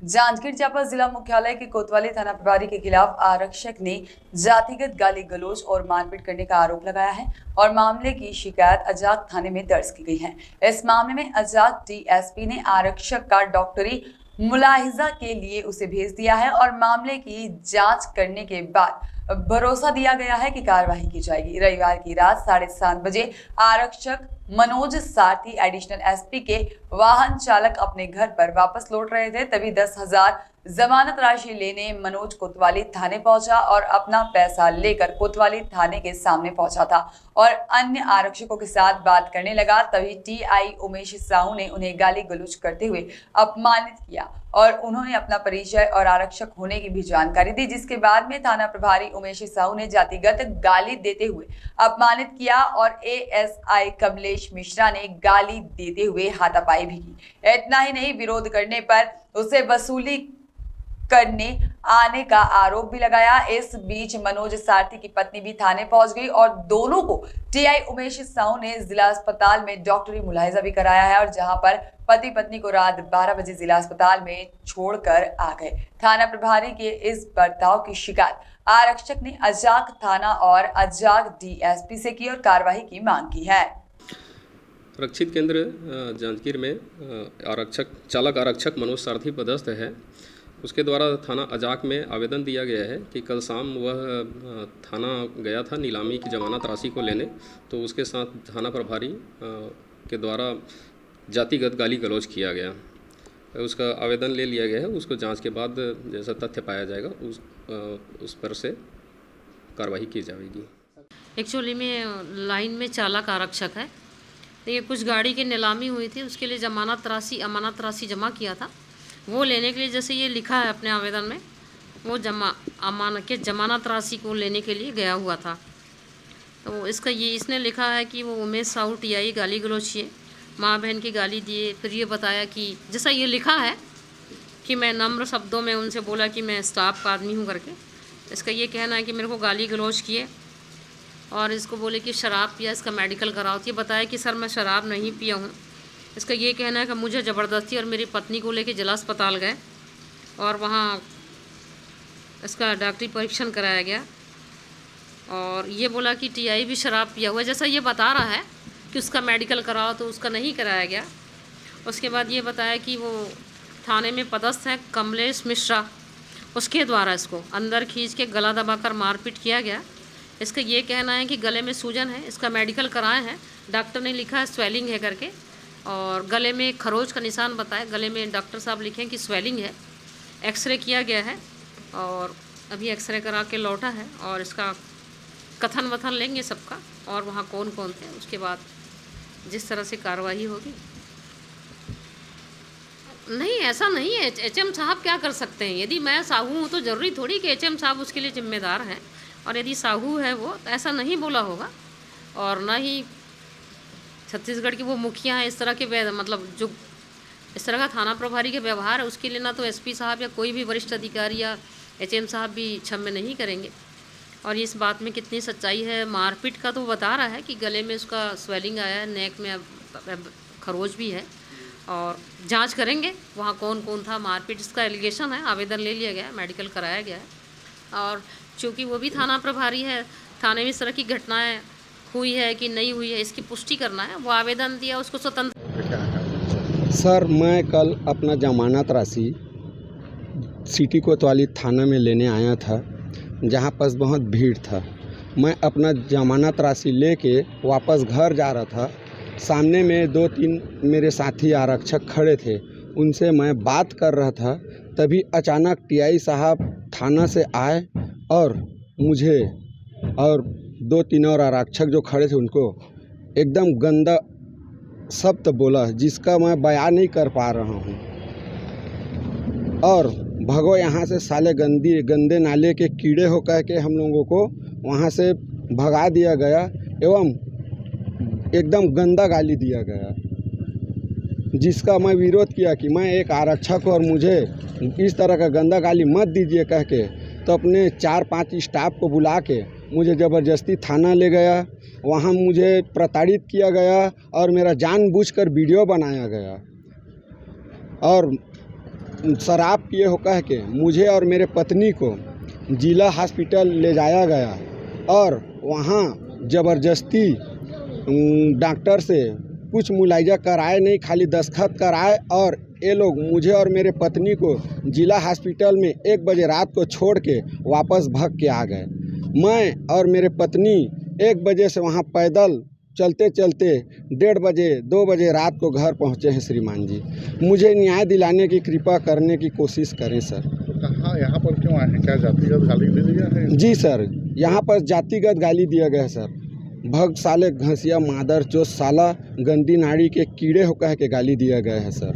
जांजगीर चांपा जिला मुख्यालय के कोतवाली थाना प्रभारी के खिलाफ आरक्षक ने जातिगत गाली गलौज और मारपीट करने का आरोप लगाया है और मामले की शिकायत अजाक थाने में दर्ज की गई है। इस मामले में अजाक डीएसपी ने आरक्षक का डॉक्टरी मुलाहिजा के लिए उसे भेज दिया है और मामले की जांच करने के बाद भरोसा दिया गया है कि कार्रवाई की जाएगी। रविवार की रात 7:30 बजे आरक्षक मनोज सारथी एडिशनल एसपी के वाहन चालक अपने घर पर वापस लौट रहे थे, तभी 10,000 जमानत राशि लेने मनोज कोतवाली थाने पहुंचा और अपना पैसा लेकर कोतवाली थाने के सामने पहुंचा था और अन्य आरक्षकों के साथ बात करने लगा। तभी टीआई उमेश साहू ने उन्हें गाली गलौज करते हुए अपमानित किया और उन्होंने अपना परिचय और आरक्षक होने की भी जानकारी दी, जिसके बाद में थाना प्रभारी उमेश साहू ने जातिगत गाली देते हुए अपमानित किया और एएसआई कमलेश मिश्रा ने गाली देते हुए हाथापाई भी की। इतना ही नहीं, विरोध करने पर उसे वसूली करने आने का आरोप भी लगाया। इस बीच मनोज सारथी की पत्नी भी थाने पहुंच गई और दोनों को टीआई उमेश साहू ने जिला अस्पताल में डॉक्टरी मुलाहिजा भी कराया है और जहां पर पति पत्नी को रात 12 बजे जिला अस्पताल में छोड़कर आ गए। थाना प्रभारी के इस बर्ताव की शिकायत आरक्षक ने अजाक थाना और अजाक डीएसपी से की और कार्रवाई की मांग की है। आरक्षित केंद्र जांजगीर में चालक आरक्षक मनोज सारथी पदस्थ है। उसके द्वारा थाना अजाक में आवेदन दिया गया है कि कल शाम वह थाना गया था नीलामी की जमानत राशि को लेने, तो उसके साथ थाना प्रभारी के द्वारा जातिगत गाली गलौज किया गया। उसका आवेदन ले लिया गया है। उसको जांच के बाद जैसा तथ्य पाया जाएगा उस पर से कार्रवाई की जाएगी। एक्चुअली में लाइन में चालक आरक्षक है, तो ये कुछ गाड़ी की नीलामी हुई थी, उसके लिए अमानत राशि जमा किया था। वो लेने के लिए जैसे ये लिखा है अपने आवेदन में, वो जमानत राशि को लेने के लिए गया हुआ था। तो इसने लिखा है कि वो उमेश साहू टीआई गाली गलौज किए, माँ बहन की गाली दिए। फिर ये बताया कि जैसा ये लिखा है कि मैं नम्र शब्दों में उनसे बोला कि मैं स्टाफ का आदमी हूँ करके। इसका ये कहना है कि मेरे को गाली गलौज किए और इसको बोले कि शराब पिया, इसका मेडिकल कराओ। ये बताया कि सर मैं शराब नहीं पिया हूँ। इसका ये कहना है कि मुझे ज़बरदस्ती और मेरी पत्नी को लेके जिला अस्पताल गए और वहाँ इसका डॉक्टरी परीक्षण कराया गया और ये बोला कि टीआई भी शराब पिया हुआ है। जैसा ये बता रहा है कि उसका मेडिकल कराओ, तो उसका नहीं कराया गया। उसके बाद ये बताया कि वो थाने में पदस्थ है कमलेश मिश्रा, उसके द्वारा इसको अंदर खींच के गला दबाकर मारपीट किया गया। इसका ये कहना है कि गले में सूजन है, इसका मेडिकल कराए हैं, डॉक्टर ने लिखा है स्वेलिंग है करके, और गले में खरोच का निशान बताया। गले में डॉक्टर साहब लिखे हैं कि स्वेलिंग है। एक्सरे किया गया है और अभी एक्सरे करा के लौटा है और इसका कथन वथन लेंगे सबका और वहाँ कौन कौन थे, उसके बाद जिस तरह से कार्रवाई होगी। नहीं, ऐसा नहीं है। एचएम साहब क्या कर सकते हैं? यदि मैं साहू हूँ तो ज़रूरी थोड़ी कि एचएम साहब उसके लिए जिम्मेदार हैं, और यदि साहू है वो तो ऐसा नहीं बोला होगा। और ना ही छत्तीसगढ़ के वो मुखिया हैं इस तरह के मतलब जो इस तरह का थाना प्रभारी के व्यवहार है, उसके लिए ना तो एसपी साहब या कोई भी वरिष्ठ अधिकारी या एचएम साहब भी क्षम्य नहीं करेंगे। और इस बात में कितनी सच्चाई है, मारपीट का तो बता रहा है कि गले में उसका स्वेलिंग आया है, नेक में खरोच भी है, और जांच करेंगे वहाँ कौन कौन था। मारपीट इसका एलिगेशन है, आवेदन ले लिया गया है, मेडिकल कराया गया है। और चूँकि वो भी थाना प्रभारी है, थाने में इस तरह की घटनाएँ हुई है कि नहीं हुई है इसकी पुष्टि करना है। वो आवेदन दिया, उसको स्वतंत्र। सर, मैं कल अपना जमानत राशि सिटी कोतवाली थाना में लेने आया था, जहां पास बहुत भीड़ था। मैं अपना जमानत राशि लेके वापस घर जा रहा था। सामने में 2-3 मेरे साथी आरक्षक खड़े थे, उनसे मैं बात कर रहा था। तभी अचानक टीआई साहब थाना से आए और मुझे और 2-3 और आरक्षक जो खड़े थे उनको एकदम गंदा शब्द बोला, जिसका मैं बयान नहीं कर पा रहा हूँ। और भगो यहाँ से साले गंदे नाले के कीड़े हो कह के हम लोगों को वहाँ से भगा दिया गया एवं एकदम गंदा गाली दिया गया, जिसका मैं विरोध किया कि मैं एक आरक्षक हूँ और मुझे इस तरह का गंदा गाली मत दीजिए कह के। तो अपने 4-5 स्टाफ को बुला के मुझे ज़बरदस्ती थाना ले गया। वहाँ मुझे प्रताड़ित किया गया और मेरा जानबूझकर वीडियो बनाया गया और शराब पिए हो कह के मुझे और मेरे पत्नी को जिला हॉस्पिटल ले जाया गया और वहाँ ज़बरदस्ती डॉक्टर से कुछ मुलायजा कराए नहीं, खाली दस्तखत कराए और ये लोग मुझे और मेरे पत्नी को जिला हॉस्पिटल में 1 बजे रात को छोड़ के वापस भाग के आ गए। मैं और मेरे पत्नी 1 बजे से वहाँ पैदल चलते चलते 1:30 बजे 2 बजे रात को घर पहुँचे हैं। श्रीमान जी, मुझे न्याय दिलाने की कृपा करने की कोशिश करें सर। तो कहाँ यहाँ पर क्यों आए हैं? क्या जातिगत गाली दे दिया है? जी सर, यहाँ पर जातिगत गाली दिया गया है सर। भग साले घसिया मादर चोत साला गंदी नाड़ी के कीड़े हो कह के गाली दिया गया है सर।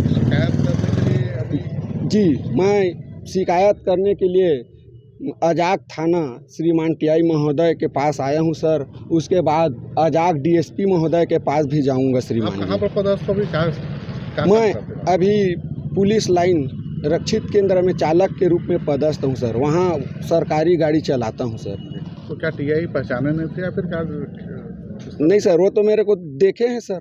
शिकायत करने के लिए अभी जी, मैं शिकायत करने के लिए अजाक थाना श्रीमान टीआई महोदय के पास आया हूँ सर। उसके बाद अजाक डीएसपी महोदय के पास भी जाऊँगा आप श्रीमान कहाँ जी। पर पदस्थ हो? अभी क्या मैं काम करते हैं? अभी पुलिस लाइन रक्षित केंद्र में चालक के रूप में पदस्थ हूँ सर। वहाँ सरकारी गाड़ी चलाता हूँ सर। तो क्या टीआई पहचाने नहीं थे या फिर क्या? नहीं सर, वो तो मेरे को देखे हैं सर,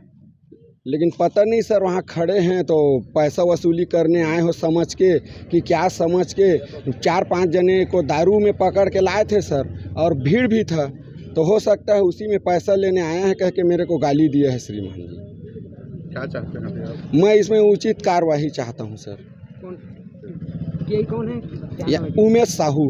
लेकिन पता नहीं सर वहाँ खड़े हैं तो पैसा वसूली करने आए हो समझ के कि क्या समझ के 4-5 जने को दारू में पकड़ के लाए थे सर और भीड़ भी था, तो हो सकता है उसी में पैसा लेने आया है कह के मेरे को गाली दिया है श्रीमान जी। क्या चाहते हैं अभी आप? मैं इसमें उचित कार्रवाई चाहता हूँ सर। ये कौन है? या उमेश साहू।